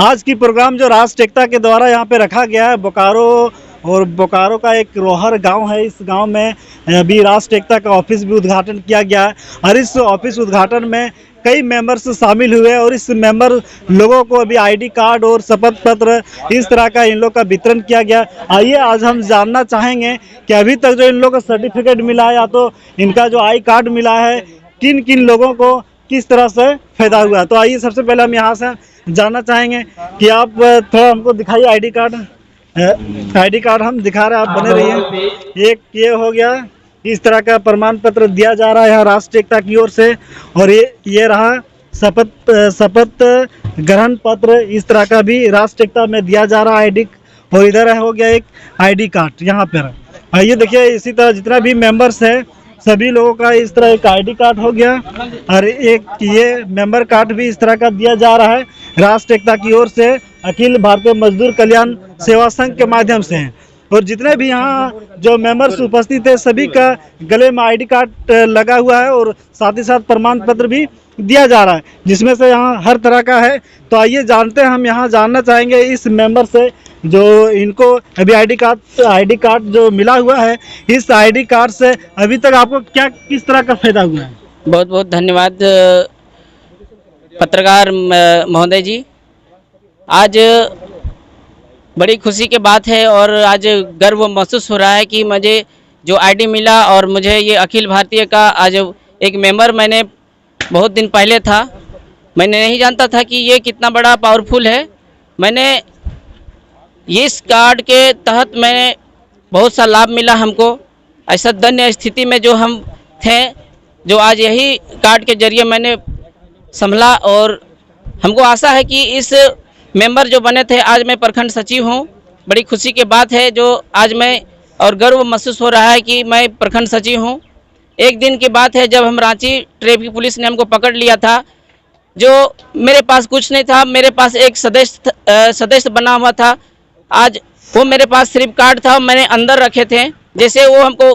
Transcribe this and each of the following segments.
आज की प्रोग्राम जो राष्ट्र एकता के द्वारा यहाँ पे रखा गया है बोकारो, और बोकारो का एक रोहर गांव है। इस गांव में अभी राष्ट्र एकता का ऑफिस भी उद्घाटन किया गया है और इस ऑफिस उद्घाटन में कई मेंबर्स शामिल हुए और इस मेंबर लोगों को अभी आईडी कार्ड और शपथ पत्र इस तरह का इन लोग का वितरण किया गया। आइए आज हम जानना चाहेंगे कि अभी तक जो इन लोग को सर्टिफिकेट मिला है या तो इनका जो आई कार्ड मिला है, किन किन लोगों को किस तरह से फायदा हुआ। तो आइए सबसे पहले हम यहाँ से जानना चाहेंगे कि आप थोड़ा हमको दिखाइए आईडी कार्ड। आईडी कार्ड हम दिखा रहे हैं, आप बने रहिए। एक ये हो गया, इस तरह का प्रमाण पत्र दिया जा रहा है यहाँ राष्ट्र एकता की ओर से। और ये रहा शपथ ग्रहण पत्र, इस तरह का भी राष्ट्र एकता में दिया जा रहा है आईडी। और इधर हो गया एक आईडी कार्ड यहाँ पर। ये देखिए इसी तरह जितना भी मेंबर्स है सभी लोगों का इस तरह एक आईडी कार्ड हो गया और एक ये मेंबर कार्ड भी इस तरह का दिया जा रहा है राष्ट्र एकता की ओर से अखिल भारतीय मजदूर कल्याण सेवा संघ के माध्यम से। और जितने भी यहाँ जो मेंबर्स उपस्थित है सभी का गले में आईडी कार्ड लगा हुआ है और साथ ही साथ प्रमाण पत्र भी दिया जा रहा है जिसमें से यहाँ हर तरह का है। तो आइए जानते हैं, हम यहाँ जानना चाहेंगे इस मेंबर से जो इनको अभी आईडी कार्ड जो मिला हुआ है, इस आईडी कार्ड से अभी तक आपको क्या किस तरह का फायदा हुआ है। बहुत बहुत धन्यवाद पत्रकार महोदय जी। आज बड़ी खुशी की बात है और आज गर्व महसूस हो रहा है कि मुझे जो आईडी मिला और मुझे ये अखिल भारतीय का आज एक मेंबर मैंने बहुत दिन पहले था, मैंने नहीं जानता था कि ये कितना बड़ा पावरफुल है। मैंने इस कार्ड के तहत मैंने बहुत सा लाभ मिला हमको। ऐसा दयनीय स्थिति में जो हम थे, जो आज यही कार्ड के जरिए मैंने संभला और हमको आशा है कि इस मेंबर जो बने थे, आज मैं प्रखंड सचिव हूं। बड़ी खुशी की बात है जो आज मैं और गर्व महसूस हो रहा है कि मैं प्रखंड सचिव हूं। एक दिन की बात है जब हम रांची ट्रैफिक पुलिस ने हमको पकड़ लिया था, जो मेरे पास कुछ नहीं था, मेरे पास एक सदस्य बना हुआ था। आज वो मेरे पास सिर्फ कार्ड था, मैंने अंदर रखे थे। जैसे वो हमको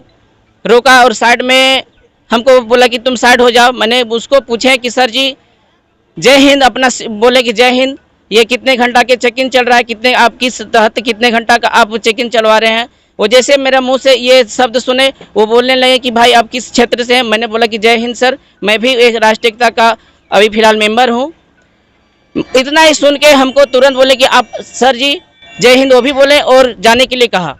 रोका और साइड में हमको बोला कि तुम साइड हो जाओ। मैंने उसको पूछे कि सर जी जय हिंद, अपना बोले कि जय हिंद, ये कितने घंटा के चेक इन चल रहा है, कितने आप किस तहत कितने घंटा का आप चेक इन चलवा रहे हैं। वो जैसे मेरा मुंह से ये शब्द सुने वो बोलने लगे कि भाई आप किस क्षेत्र से हैं। मैंने बोला कि जय हिंद सर, मैं भी एक राष्ट्र एकता का अभी फिलहाल मेंबर हूँ। इतना ही सुन के हमको तुरंत बोले कि आप सर जी जय हिंद, वो भी बोले और जाने के लिए कहा।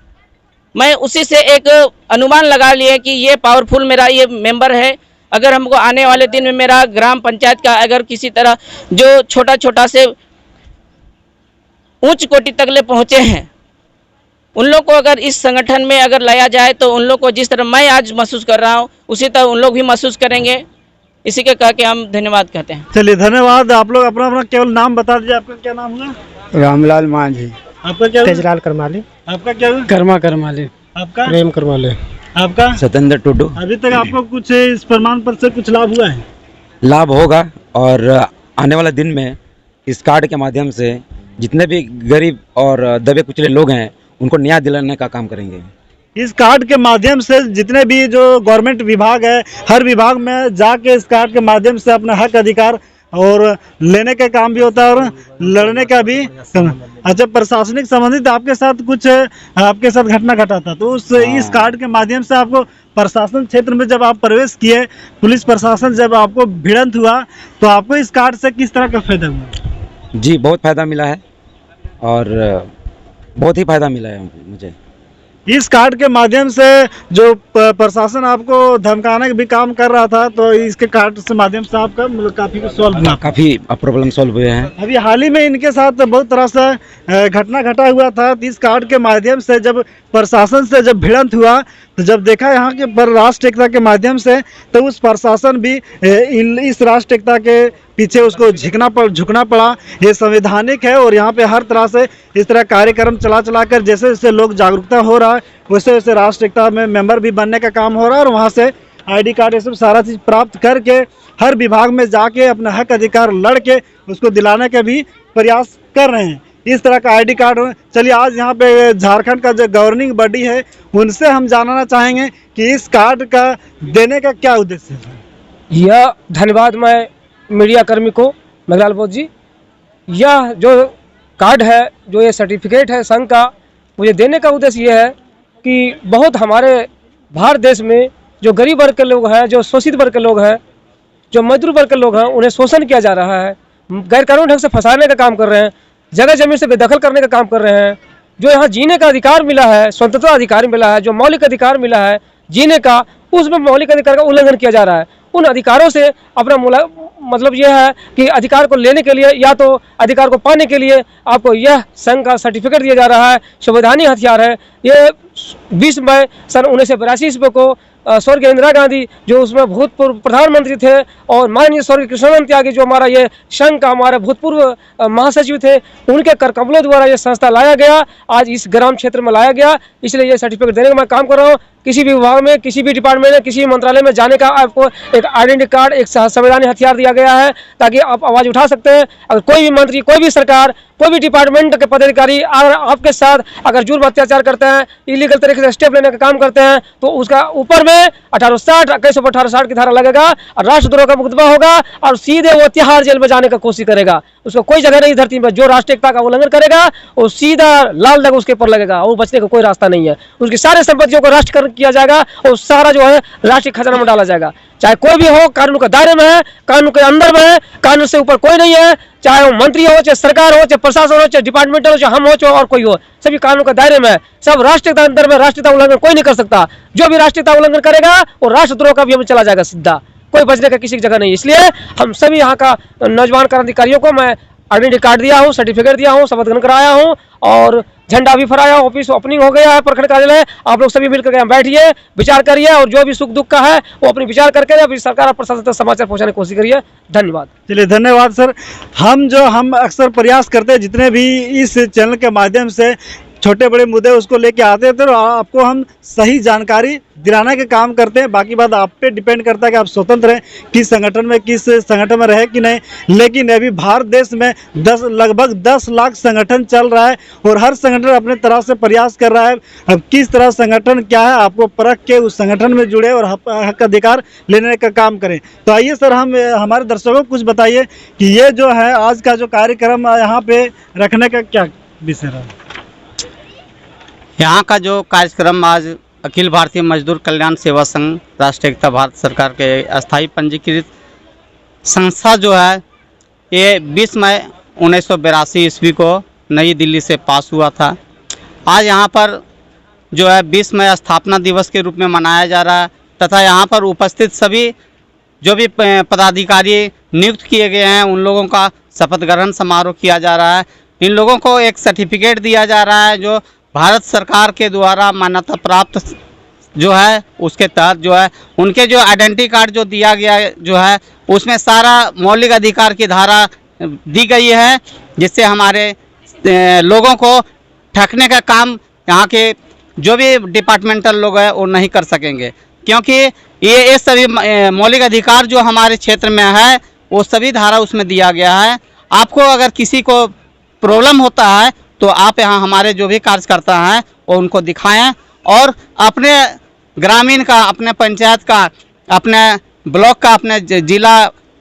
मैं उसी से एक अनुमान लगा लिया कि ये पावरफुल मेरा ये मेंबर है। अगर हमको आने वाले दिन में मेरा ग्राम पंचायत का अगर किसी तरह जो छोटा छोटा से उच्च कोटि तक ले पहुँचे हैं, उन लोग को अगर इस संगठन में अगर लाया जाए तो उन लोग को जिस तरह मैं आज महसूस कर रहा हूँ उसी तरह उन लोग भी महसूस करेंगे। इसी के कह के हम धन्यवाद कहते हैं। चलिए धन्यवाद। आप लोग अपना अपना केवल नाम बता दीजिए। आपका क्या नाम हुआ? रामलाल मांझी। आपका क्या? तेजलाल करमाली। आपका क्या? कर्मा करमाली। आपका? प्रेम करमाली। आपका? सतेंद्र टुडू। अभी तक आपको कुछ इस प्रमाण पत्र से कुछ लाभ हुआ है? लाभ होगा और आने वाले दिन में इस कार्ड के माध्यम से जितने भी गरीब और दबे कुचले लोग हैं उनको न्याय दिलाने का काम करेंगे। इस कार्ड के माध्यम से जितने भी जो गवर्नमेंट विभाग है, हर विभाग में जाके इस कार्ड के माध्यम से अपना हक अधिकार और लेने का काम भी होता है और लड़ने का भी। अच्छा, प्रशासनिक संबंधित आपके साथ कुछ आपके साथ घटना घटा था तो इस कार्ड के माध्यम से आपको प्रशासन क्षेत्र में जब आप प्रवेश किए, पुलिस प्रशासन जब आपको भिड़ंत हुआ तो आपको इस कार्ड से किस तरह का फायदा हुआ? जी बहुत फ़ायदा मिला है और बहुत ही फ़ायदा मिला है मुझे। इस कार्ड के माध्यम से जो प्रशासन आपको धमकाने का भी काम कर रहा था तो इसके कार्ड से माध्यम से आपका मतलब काफ़ी कुछ सॉल्व हुआ, काफ़ी प्रॉब्लम सॉल्व हुए हैं। अभी हाल ही में इनके साथ बहुत तरह से घटना घटा हुआ था। इस कार्ड के माध्यम से जब प्रशासन से जब भिड़ंत हुआ तो जब देखा यहाँ के पर राष्ट्र एकता के माध्यम से तो उस प्रशासन भी इस राष्ट्र एकता के पीछे उसको झुकना पड़ा। ये संवैधानिक है और यहाँ पे हर तरह से इस तरह कार्यक्रम चला कर जैसे जैसे लोग जागरूकता हो रहा है वैसे वैसे राष्ट्र एकता में मेंबर भी बनने का काम हो रहा है और वहाँ से आईडी कार्ड ये सब सारा चीज़ प्राप्त करके हर विभाग में जाके अपना हक अधिकार लड़ के उसको दिलाने के भी प्रयास कर रहे हैं। इस तरह का आईडी कार्ड। चलिए आज यहाँ पे झारखंड का जो गवर्निंग बॉडी है उनसे हम जानना चाहेंगे कि इस कार्ड का देने का क्या उद्देश्य है। यह धन्यवाद मैं मीडिया कर्मी को मेघलाल बोध जी। यह जो कार्ड है, जो ये सर्टिफिकेट है संघ का, मुझे देने का उद्देश्य ये है कि बहुत हमारे भारत देश में जो गरीब वर्ग के लोग हैं, जो शोषित वर्ग के लोग हैं, जो मजदूर वर्ग के लोग हैं, उन्हें शोषण किया जा रहा है, गैरकानूनी ढंग से फंसाने का काम कर रहे हैं, जगह जमीन से बेदखल करने का काम कर रहे हैं। जो यहाँ जीने का अधिकार मिला है, स्वतंत्रता अधिकार मिला है, जो मौलिक अधिकार मिला है जीने का, उसमें मौलिक अधिकार का उल्लंघन किया जा रहा है। उन अधिकारों से अपना मतलब यह है कि अधिकार को लेने के लिए या तो अधिकार को पाने के लिए आपको यह संघ का सर्टिफिकेट दिया जा रहा है, संवैधानिक हथियार है। ये 20 मई सन 1982 ईस्वी को स्वर्गीय इंदिरा गांधी, जो उसमें भूतपूर्व प्रधानमंत्री थे, और माननीय स्वर्गीय कृष्णानंद त्यागी, जो हमारा ये संघ का हमारे भूतपूर्व महासचिव थे, उनके करकमलों द्वारा ये संस्था लाया गया, आज इस ग्राम क्षेत्र में लाया गया। इसलिए ये सर्टिफिकेट देने का मैं काम कर रहा हूँ। किसी भी विभाग में, किसी भी डिपार्टमेंट में, किसी भी मंत्रालय में जाने का आपको एक आइडेंटिटी कार्ड, एक संवैधानिक हथियार दिया गया है, ताकि आप आवाज़ उठा सकते हैं। अगर कोई भी मंत्री, कोई भी सरकार, कोई भी डिपार्टमेंट के पदाधिकारी अगर आपके साथ अगर जुर्म अत्याचार करते हैं, इलीगल तरीके से स्टेप लेने का काम करते हैं, तो उसका ऊपर में 1860 1860 की धारा लगेगा और राष्ट्रद्रोह का मुकदमा होगा, और सीधे वो तिहाड़ जेल में जाने का कोशिश करेगा। उसको कोई जगह नहीं धरती में। जो राष्ट्रीय एकता का उल्लंघन करेगा वो सीधा लाल दाग उसके ऊपर लगेगा, वो बचने का कोई रास्ता नहीं है। उसकी सारे संपत्तियों को राष्ट्रीयकरण किया जाएगा और सारा जो है राष्ट्रीय खजाना में डाला जाएगा। चाहे कोई भी हो, कानून के दायरे में है, कानून के अंदर में है, कानून से ऊपर कोई नहीं है। चाहे वो मंत्री हो, चाहे सरकार हो, चाहे प्रशासन हो, चाहे डिपार्टमेंटल हो, चाहे हम हो, चाहे और कोई हो, सभी कानून के दायरे में है। सब राष्ट्रीयता अंदर में, राष्ट्रीयता उल्लंघन कोई नहीं कर सकता। जो भी राष्ट्रीयता उल्लंघन करेगा वो राष्ट्रद्रोह का भी चला जाएगा सीधा, कोई बचने का किसी की जगह नहीं। इसलिए हम सभी यहाँ का नौजवान क्रांतिकारियों को मैं आइडेंटिटी कार्ड दिया हूँ, सर्टिफिकेट दिया हूँ, शपथ ग्रहण कराया हूँ और झंडा भी फहराया। ऑफिस ओपनिंग हो गया है, प्रखंड कार्यालय। आप लोग सभी मिलकर यहाँ बैठिए, विचार करिए और जो भी सुख दुख का है वो अपनी विचार करके अपनी सरकार और प्रशासन तक समाचार पहुँचाने की कोशिश करिए। धन्यवाद। चलिए, धन्यवाद सर। हम अक्सर प्रयास करते हैं, जितने भी इस चैनल के माध्यम से छोटे बड़े मुद्दे उसको लेके आते थे, तो आपको हम सही जानकारी दिलाने के काम करते हैं। बाकी बात आप पे डिपेंड करता है कि आप स्वतंत्र हैं, किस संगठन में रहे कि नहीं। लेकिन अभी भारत देश में लगभग 10 लाख संगठन चल रहा है और हर संगठन अपने तरह से प्रयास कर रहा है। अब किस तरह संगठन क्या है, आपको परख के उस संगठन में जुड़े और हक अधिकार लेने का काम करें। तो आइए सर, हम हमारे दर्शकों को कुछ बताइए कि ये जो है आज का जो कार्यक्रम यहाँ पे रखने का क्या विषय रहा। यहाँ का जो कार्यक्रम आज अखिल भारतीय मजदूर कल्याण सेवा संघ राष्ट्रीय एकता भारत सरकार के अस्थायी पंजीकृत संस्था जो है, ये 20 मई 1982 ईस्वी को नई दिल्ली से पास हुआ था। आज यहाँ पर जो है 20 मई स्थापना दिवस के रूप में मनाया जा रहा है तथा यहाँ पर उपस्थित सभी जो भी पदाधिकारी नियुक्त किए गए हैं उन लोगों का शपथ ग्रहण समारोह किया जा रहा है। इन लोगों को एक सर्टिफिकेट दिया जा रहा है जो भारत सरकार के द्वारा मान्यता प्राप्त जो है, उसके तहत जो है उनके जो आइडेंटिटी कार्ड जो दिया गया जो है उसमें सारा मौलिक अधिकार की धारा दी गई है, जिससे हमारे लोगों को ठगने का काम यहाँ के जो भी डिपार्टमेंटल लोग हैं वो नहीं कर सकेंगे, क्योंकि ये सभी मौलिक अधिकार जो हमारे क्षेत्र में है वो सभी धारा उसमें दिया गया है। आपको अगर किसी को प्रॉब्लम होता है तो आप यहाँ हमारे जो भी कार्यकर्ता हैं वो उनको दिखाएं और अपने ग्रामीण का, अपने पंचायत का, अपने ब्लॉक का, अपने जिला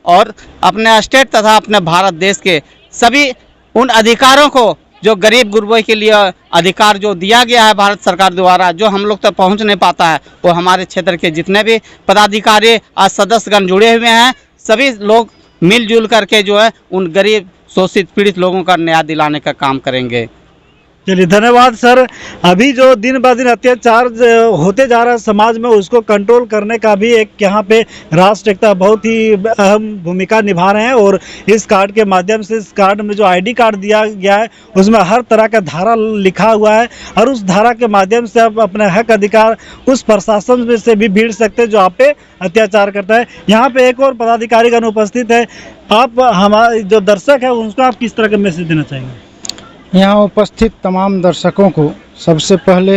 और अपने स्टेट तथा अपने भारत देश के सभी उन अधिकारों को जो गरीब गुरबों के लिए अधिकार जो दिया गया है भारत सरकार द्वारा, जो हम लोग तक पहुंच नहीं पाता है, वो हमारे क्षेत्र के जितने भी पदाधिकारी आज सदस्यगण जुड़े हुए हैं, सभी लोग मिलजुल करके जो है उन गरीब शोषित पीड़ित लोगों का न्याय दिलाने का काम करेंगे। चलिए, धन्यवाद सर। अभी जो दिन ब दिन अत्याचार होते जा रहा है समाज में, उसको कंट्रोल करने का भी एक यहाँ पे राष्ट्रीय एकता बहुत ही अहम भूमिका निभा रहे हैं और इस कार्ड के माध्यम से, इस कार्ड में जो आईडी कार्ड दिया गया है उसमें हर तरह का धारा लिखा हुआ है और उस धारा के माध्यम से आप अपने हक अधिकार उस प्रशासन में से भी भीड़ सकते हैं जो आप पे अत्याचार करता है। यहाँ पे एक और पदाधिकारीगण उपस्थित है। आप हमारे जो दर्शक है उनको आप किस तरह का मैसेज देना चाहेंगे? यहाँ उपस्थित तमाम दर्शकों को सबसे पहले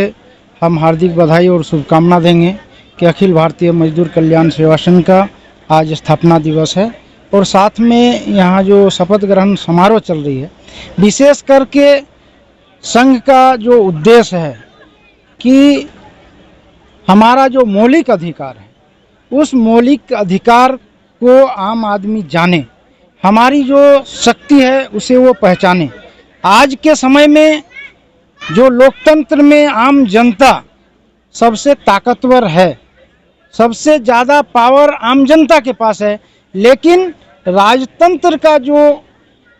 हम हार्दिक बधाई और शुभकामना देंगे कि अखिल भारतीय मजदूर कल्याण सेवा संघ का आज स्थापना दिवस है और साथ में यहाँ जो शपथ ग्रहण समारोह चल रही है, विशेष करके संघ का जो उद्देश्य है कि हमारा जो मौलिक अधिकार है उस मौलिक अधिकार को आम आदमी जाने, हमारी जो शक्ति है उसे वो पहचाने, आज के समय में जो लोकतंत्र में आम जनता सबसे ताकतवर है, सबसे ज़्यादा पावर आम जनता के पास है, लेकिन राजतंत्र का जो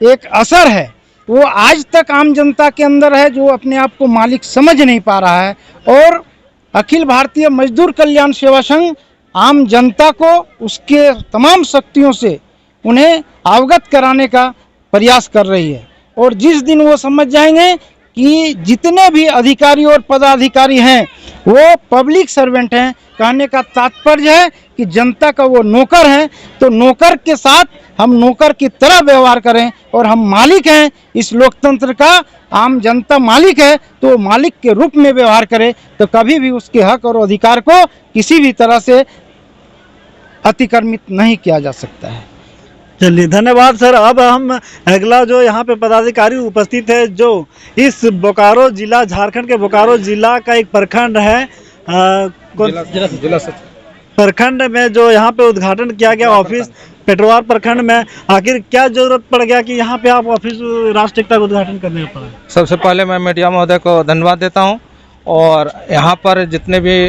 एक असर है वो आज तक आम जनता के अंदर है, जो अपने आप को मालिक समझ नहीं पा रहा है। और अखिल भारतीय मजदूर कल्याण सेवा संघ आम जनता को उसके तमाम शक्तियों से उन्हें अवगत कराने का प्रयास कर रही है। और जिस दिन वो समझ जाएंगे कि जितने भी अधिकारी और पदाधिकारी हैं वो पब्लिक सर्वेंट हैं, कहने का तात्पर्य है कि जनता का वो नौकर हैं, तो नौकर के साथ हम नौकर की तरह व्यवहार करें और हम मालिक हैं इस लोकतंत्र का, आम जनता मालिक है तो मालिक के रूप में व्यवहार करें, तो कभी भी उसके हक और अधिकार को किसी भी तरह से अतिक्रमित नहीं किया जा सकता है। चलिए धन्यवाद सर। अब हम अगला जो यहाँ पे पदाधिकारी उपस्थित है, जो इस बोकारो जिला, झारखंड के बोकारो जिला का एक प्रखंड है, प्रखंड में जो यहाँ पे उद्घाटन किया गया ऑफिस पेटरवार प्रखंड में, आखिर क्या जरूरत पड़ गया कि यहाँ पे आप ऑफिस राष्ट्रीय एकता का उद्घाटन करने का पड़ा? सबसे पहले मैं मीडिया महोदय को धन्यवाद देता हूँ, और यहाँ पर जितने भी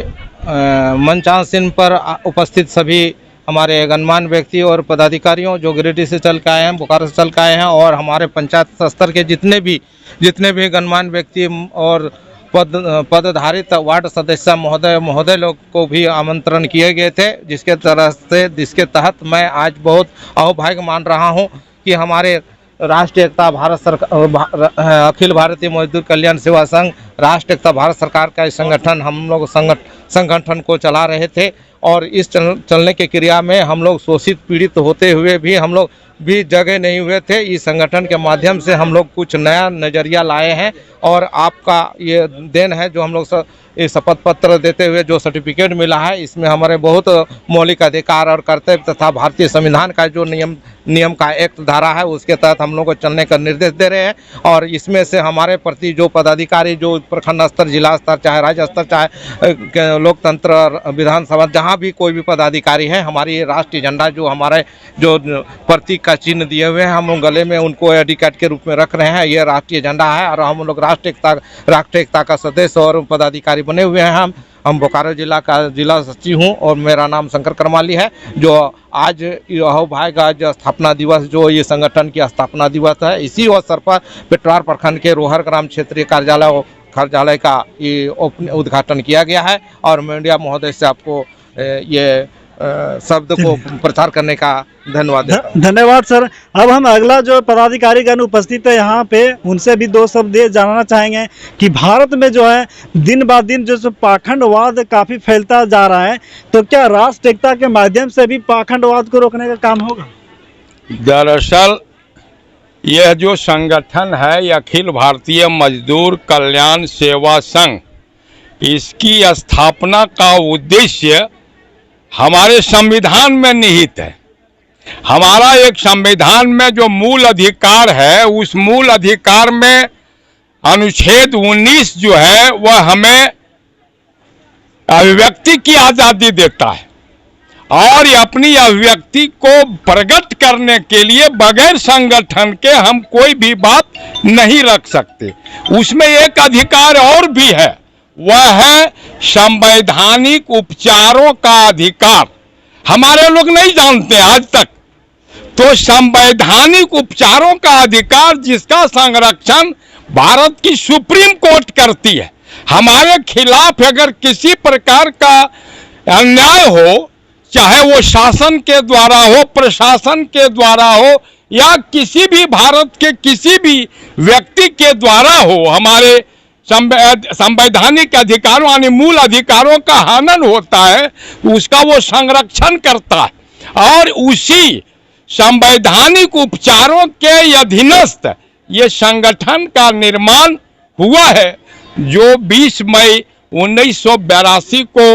मंचासीन पर उपस्थित सभी हमारे गणमान्य व्यक्ति और पदाधिकारियों जो गिरिडीह से चल के आए हैं, बोकारो से चल के आए हैं, और हमारे पंचायत स्तर के जितने भी गणमान्य व्यक्ति और पदधारित वार्ड सदस्य महोदय लोग को भी आमंत्रण किए गए थे, जिसके तहत मैं आज बहुत अहोभाग्य मान रहा हूं कि हमारे राष्ट्रीय एकता भारत सरकार, अखिल भारतीय मजदूर कल्याण सेवा संघ, राष्ट्रीय एकता भारत सरकार का संगठन, हम लोग संगठन को चला रहे थे, और इस चलने की क्रिया में हम लोग शोषित पीड़ित होते हुए भी हम लोग भी जगह नहीं हुए थे। इस संगठन के माध्यम से हम लोग कुछ नया नज़रिया लाए हैं, और आपका ये देन है जो हम लोग इस शपथ पत्र देते हुए जो सर्टिफिकेट मिला है, इसमें हमारे बहुत मौलिक अधिकार और कर्तव्य तथा भारतीय संविधान का जो नियम का एक्ट धारा है उसके तहत हम लोग को चलने का निर्देश दे रहे हैं। और इसमें से हमारे प्रति जो पदाधिकारी जो प्रखंड स्तर, जिला स्तर, चाहे राज्य स्तर, चाहे लोकतंत्र, विधानसभा, जहाँ भी कोई भी पदाधिकारी है, हमारी राष्ट्रीय झंडा जो हमारे जो प्रतीक का चिन्ह दिए हुए हैं, हम गले में उनको आईडी कार्ड के रूप में रख रहे हैं। ये राष्ट्रीय झंडा है, और हम लोग राष्ट्रीय एकता का सदस्य और पदाधिकारी बने हुए हैं। हम बोकारो जिला का जिला सचिव हूँ, और मेरा नाम शंकर करमाली है। जो आज अहोभाग्य आज स्थापना दिवस, जो ये संगठन की स्थापना दिवस है, इसी अवसर पर पेटरवार प्रखंड के रोहर ग्राम क्षेत्रीय कार्यालय का ये उद्घाटन किया गया है। और मीडिया महोदय से आपको ये शब्द को प्रचार करने का धन्यवाद देता हूं। धन्यवाद सर। अब हम अगला जो पदाधिकारीगण उपस्थित है यहाँ पे, उनसे भी दो शब्द जानना चाहेंगे कि भारत में जो है दिन ब दिन जो पाखंडवाद काफ़ी फैलता जा रहा है, तो क्या राष्ट्रीय एकता के माध्यम से भी पाखंडवाद को रोकने का काम होगा? दरअसल यह जो संगठन है, ये अखिल भारतीय मजदूर कल्याण सेवा संघ, इसकी स्थापना का उद्देश्य हमारे संविधान में निहित है। हमारा एक संविधान में जो मूल अधिकार है, उस मूल अधिकार में अनुच्छेद 19 जो है वह हमें अभिव्यक्ति की आज़ादी देता है, और अपनी अभिव्यक्ति को प्रकट करने के लिए बगैर संगठन के हम कोई भी बात नहीं रख सकते। उसमें एक अधिकार और भी है, वह है संवैधानिक उपचारों का अधिकार। हमारे लोग नहीं जानते आज तक। तो संवैधानिक उपचारों का अधिकार, जिसका संरक्षण भारत की सुप्रीम कोर्ट करती है। हमारे खिलाफ अगर किसी प्रकार का अन्याय हो, चाहे वो शासन के द्वारा हो, प्रशासन के द्वारा हो, या किसी भी भारत के किसी भी व्यक्ति के द्वारा हो, हमारे संवैधानिक अधिकारों यानी मूल अधिकारों का हनन होता है, उसका वो संरक्षण करता है। और उसी संवैधानिक उपचारों के अधीनस्थ ये संगठन का निर्माण हुआ है, जो 20 मई 1982 को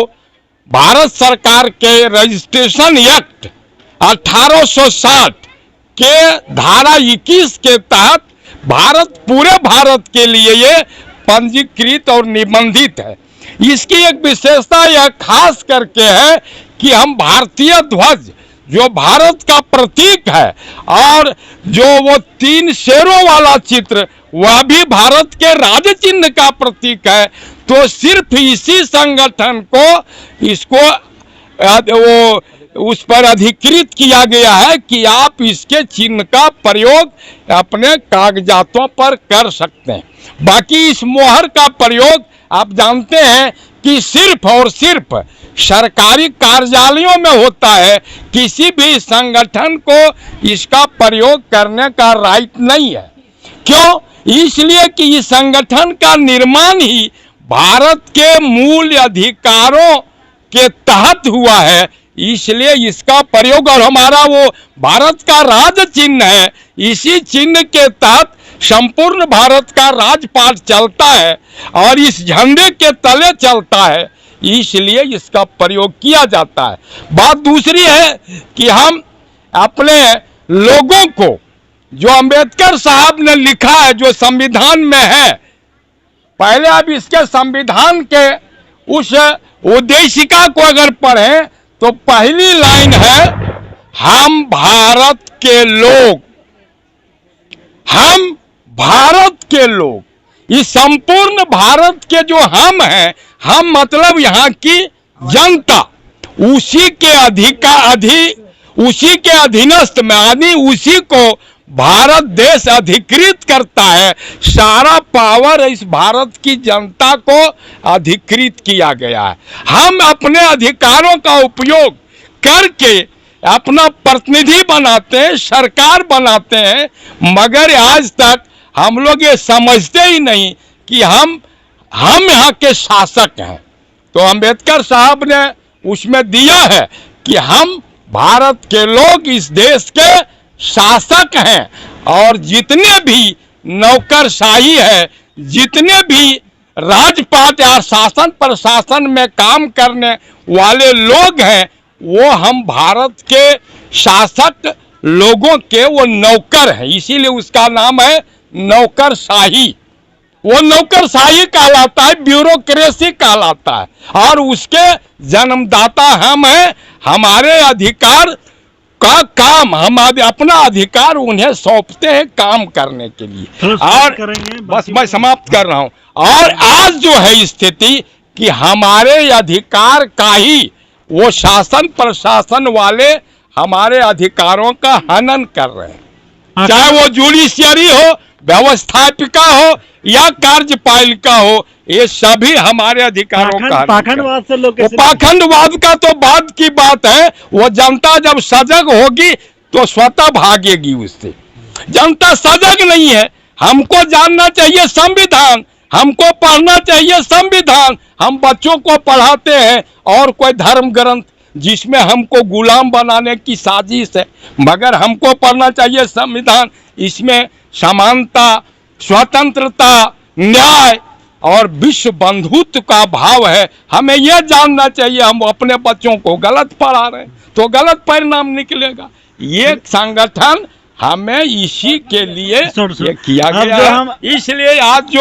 भारत सरकार के रजिस्ट्रेशन एक्ट 1860 के धारा 21 के तहत पूरे भारत के लिए ये पंजीकृत और निबंधित है। इसकी एक विशेषता यह खास करके है कि हम भारतीय ध्वज, जो भारत का प्रतीक है, और जो वो 3 शेरों वाला चित्र, वह भी भारत के राज चिन्ह का प्रतीक है। तो सिर्फ इसी संगठन को इसको वो उस पर अधिकृत किया गया है कि आप इसके चिन्ह का प्रयोग अपने कागजातों पर कर सकते हैं। बाकी इस मोहर का प्रयोग आप जानते हैं कि सिर्फ और सिर्फ सरकारी कार्यालयों में होता है। किसी भी संगठन को इसका प्रयोग करने का राइट नहीं है। क्यों? इसलिए कि इस संगठन का निर्माण ही भारत के मूल अधिकारों के तहत हुआ है, इसलिए इसका प्रयोग, और हमारा वो भारत का राज चिन्ह है, इसी चिन्ह के तहत संपूर्ण भारत का राजपाट चलता है और इस झंडे के तले चलता है, इसलिए इसका प्रयोग किया जाता है। बात दूसरी है कि हम अपने लोगों को, जो अंबेडकर साहब ने लिखा है, जो संविधान में है, पहले अब इसके संविधान के उस उद्देशिका को अगर पढ़ें तो पहली लाइन है, हम भारत के लोग, हम भारत के लोग। इस संपूर्ण भारत के जो हम हैं, हम मतलब यहाँ की जनता, उसी के अधीनस्थ में, यानी उसी को भारत देश अधिकृत करता है। सारा पावर इस भारत की जनता को अधिकृत किया गया है। हम अपने अधिकारों का उपयोग करके अपना प्रतिनिधि बनाते हैं, सरकार बनाते हैं, मगर आज तक हम लोग ये समझते ही नहीं कि हम यहाँ के शासक हैं। तो अंबेडकर साहब ने उसमें दिया है कि हम भारत के लोग इस देश के शासक हैं, और जितने भी नौकरशाही है, जितने भी राजपाट या शासन प्रशासन में काम करने वाले लोग हैं, वो हम भारत के शासक लोगों के वो नौकर हैं, इसीलिए उसका नाम है नौकरशाही। वो नौकरशाही कहलाता है, ब्यूरोक्रेसी कहलाता है, और उसके जन्मदाता हम हैं। हमारे अधिकार का काम, हम अपना अधिकार उन्हें सौंपते हैं काम करने के लिए। और बस मैं समाप्त कर रहा हूं। और आज जो है स्थिति कि हमारे अधिकार का ही वो शासन प्रशासन वाले हमारे अधिकारों का हनन कर रहे हैं, चाहे वो जुडिशियरी हो, व्यवस्थापिका हो या कार्यपालिका हो, ये सभी हमारे अधिकारों का पाखंडवाद से लोग पाखंडवाद का तो बाद की बात है। वो जनता जब सजग होगी तो स्वतः भागेगी उससे। जनता सजग नहीं है। हमको जानना चाहिए संविधान, हमको पढ़ना चाहिए संविधान। हम बच्चों को पढ़ाते हैं और कोई धर्म ग्रंथ जिसमें हमको गुलाम बनाने की साजिश है, मगर हमको पढ़ना चाहिए संविधान। इसमें समानता, स्वतंत्रता, न्याय और विश्व बंधुत्व का भाव है। हमें यह जानना चाहिए। हम अपने बच्चों को गलत पढ़ा रहे हैं तो गलत परिणाम निकलेगा। ये संगठन हमें इसी के लिए ये किया गया है। इसलिए आज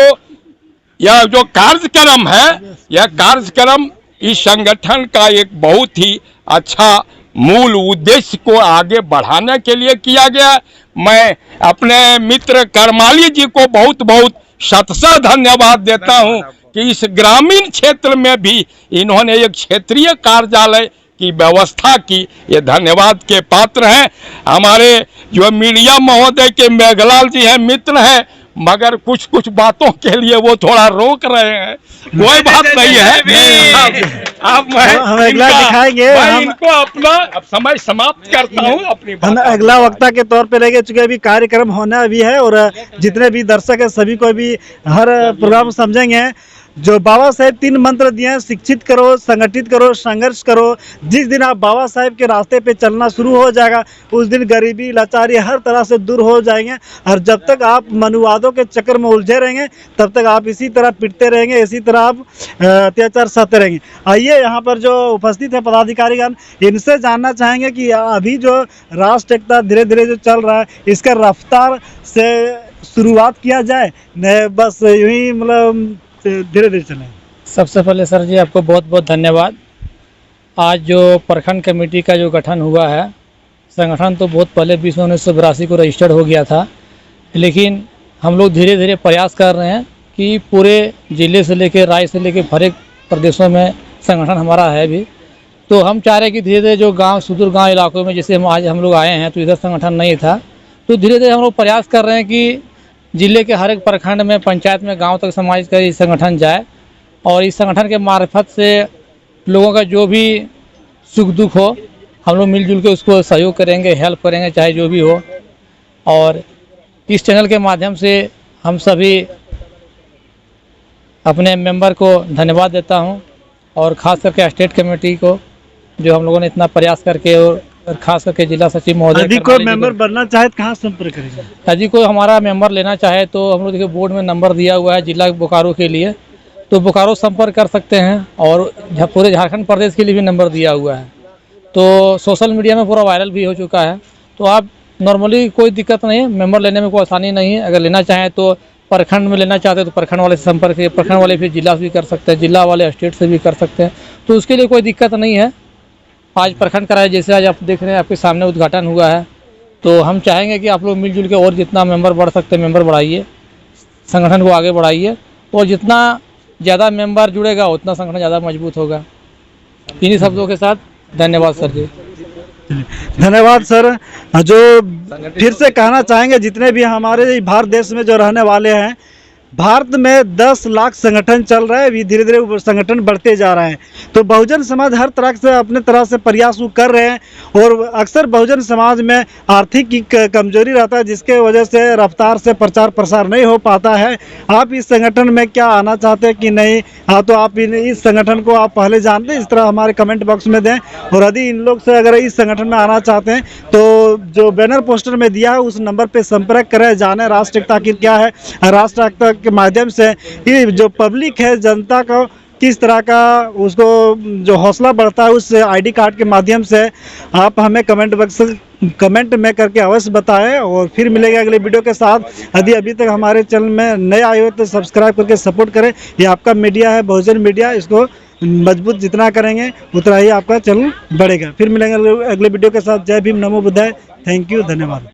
यह जो कार्यक्रम है, यह कार्यक्रम इस संगठन का एक बहुत ही अच्छा मूल उद्देश्य को आगे बढ़ाने के लिए किया गया। मैं अपने मित्र करमाली जी को बहुत बहुत शतशः धन्यवाद देता हूं कि इस ग्रामीण क्षेत्र में भी इन्होंने एक क्षेत्रीय कार्यालय की व्यवस्था की। ये धन्यवाद के पात्र हैं। हमारे जो मीडिया महोदय के मेघलाल जी हैं, मित्र हैं, मगर कुछ कुछ बातों के लिए वो थोड़ा रोक रहे हैं। कोई बात नहीं है। अब हम अगला दिखाएंगे। मैं इनको अपना अब समय समाप्त करता हूँ। अपनी हम अगला वक्ता के तौर पे रहेंगे, चूंकि अभी कार्यक्रम होना भी है और जितने भी दर्शक हैं सभी को भी हर प्रोग्राम समझेंगे। जो बाबा साहेब 3 मंत्र दिए हैं, शिक्षित करो, संगठित करो, संघर्ष करो। जिस दिन आप बाबा साहेब के रास्ते पे चलना शुरू हो जाएगा, उस दिन गरीबी, लाचारी हर तरह से दूर हो जाएंगे। और जब तक आप मनुवादों के चक्कर में उलझे रहेंगे, तब तक आप इसी तरह पिटते रहेंगे, इसी तरह आप अत्याचार सहते रहेंगे। आइए यहाँ पर जो उपस्थित है पदाधिकारीगण, इनसे जानना चाहेंगे कि अभी जो राष्ट्र एकता धीरे धीरे जो चल रहा है, इसका रफ्तार से शुरुआत किया जाए, न बस यूं ही मतलब धीरे धीरे चलें। सबसे पहले सर जी आपको बहुत बहुत धन्यवाद। आज जो प्रखंड कमेटी का जो गठन हुआ है, संगठन तो बहुत पहले 20 1982 को रजिस्टर्ड हो गया था, लेकिन हम लोग धीरे धीरे प्रयास कर रहे हैं कि पूरे ज़िले से लेकर राज्य से लेकर हर एक प्रदेशों में संगठन हमारा है भी। तो हम चाह रहे हैं कि धीरे धीरे जो गांव सुदूर गांव इलाकों में जैसे हम लोग आए हैं तो इधर संगठन नहीं था, तो धीरे धीरे हम लोग प्रयास कर रहे हैं कि ज़िले के हर एक प्रखंड में, पंचायत में, गांव तक समाज का ये संगठन जाए और इस संगठन के मार्फत से लोगों का जो भी सुख दुख हो हम लोग मिलजुल के उसको सहयोग करेंगे, हेल्प करेंगे, चाहे जो भी हो। और इस चैनल के माध्यम से हम सभी अपने मेंबर को धन्यवाद देता हूं और ख़ास करके स्टेट कमेटी को जो हम लोगों ने इतना प्रयास करके और खास करके जिला सचिव महोदय। यदि कोई मेंबर बनना चाहे तो कहाँ संपर्क करेंगे? यदि कोई हमारा मेंबर लेना चाहे तो हम लोग देखिए बोर्ड में नंबर दिया हुआ है जिला बोकारो के लिए, तो बोकारो संपर्क कर सकते हैं और पूरे झारखंड प्रदेश के लिए भी नंबर दिया हुआ है। तो सोशल मीडिया में पूरा वायरल भी हो चुका है। तो आप नॉर्मली कोई दिक्कत नहीं है, मेंबर लेने में कोई आसानी नहीं है। अगर लेना चाहें तो प्रखंड में लेना चाहते हैं तो प्रखंड वाले से संपर्क करिए, प्रखंड वाले फिर जिला से भी कर सकते हैं, जिला वाले स्टेट से भी कर सकते हैं। तो उसके लिए कोई दिक्कत नहीं है। आज प्रखंड कराए, जैसे आज आप देख रहे हैं आपके सामने उद्घाटन हुआ है, तो हम चाहेंगे कि आप लोग मिलजुल के और जितना मेंबर बढ़ सकते हैं मेंबर बढ़ाइए, संगठन को आगे बढ़ाइए और जितना ज़्यादा मेंबर जुड़ेगा उतना संगठन ज़्यादा मजबूत होगा। इन्हीं शब्दों के साथ धन्यवाद सर जी। धन्यवाद सर। जो फिर से कहना चाहेंगे जितने भी हमारे भारत देश में जो रहने वाले हैं, भारत में 10 लाख संगठन चल रहे हैं, अभी धीरे धीरे वो संगठन बढ़ते जा रहे हैं। तो बहुजन समाज हर तरह से अपने तरह से प्रयास कर रहे हैं और अक्सर बहुजन समाज में आर्थिक की कमजोरी रहता है जिसके वजह से रफ्तार से प्रचार प्रसार नहीं हो पाता है। आप इस संगठन में क्या आना चाहते हैं कि नहीं? हाँ, तो आप इस संगठन को आप पहले जानते हैं, इस तरह हमारे कमेंट बॉक्स में दें। और यदि इन लोग से अगर इस संगठन में आना चाहते हैं तो जो बैनर पोस्टर में दिया है उस नंबर पर संपर्क करें, जाने राष्ट्र एकता आखिर क्या है। राष्ट्र एकता के माध्यम से ये जो पब्लिक है, जनता को किस तरह का उसको जो हौसला बढ़ता है उस आईडी कार्ड के माध्यम से आप हमें कमेंट में करके अवश्य बताएं। और फिर मिलेंगे अगले वीडियो के साथ। यदि अभी तक हमारे चैनल में नए आए हो तो सब्सक्राइब करके सपोर्ट करें। ये आपका मीडिया है, बहुजन मीडिया, इसको मजबूत जितना करेंगे उतना ही आपका चैनल बढ़ेगा। फिर मिलेंगे अगले वीडियो के साथ। जय भीम, नमो बुद्धाय, थैंक यू, धन्यवाद।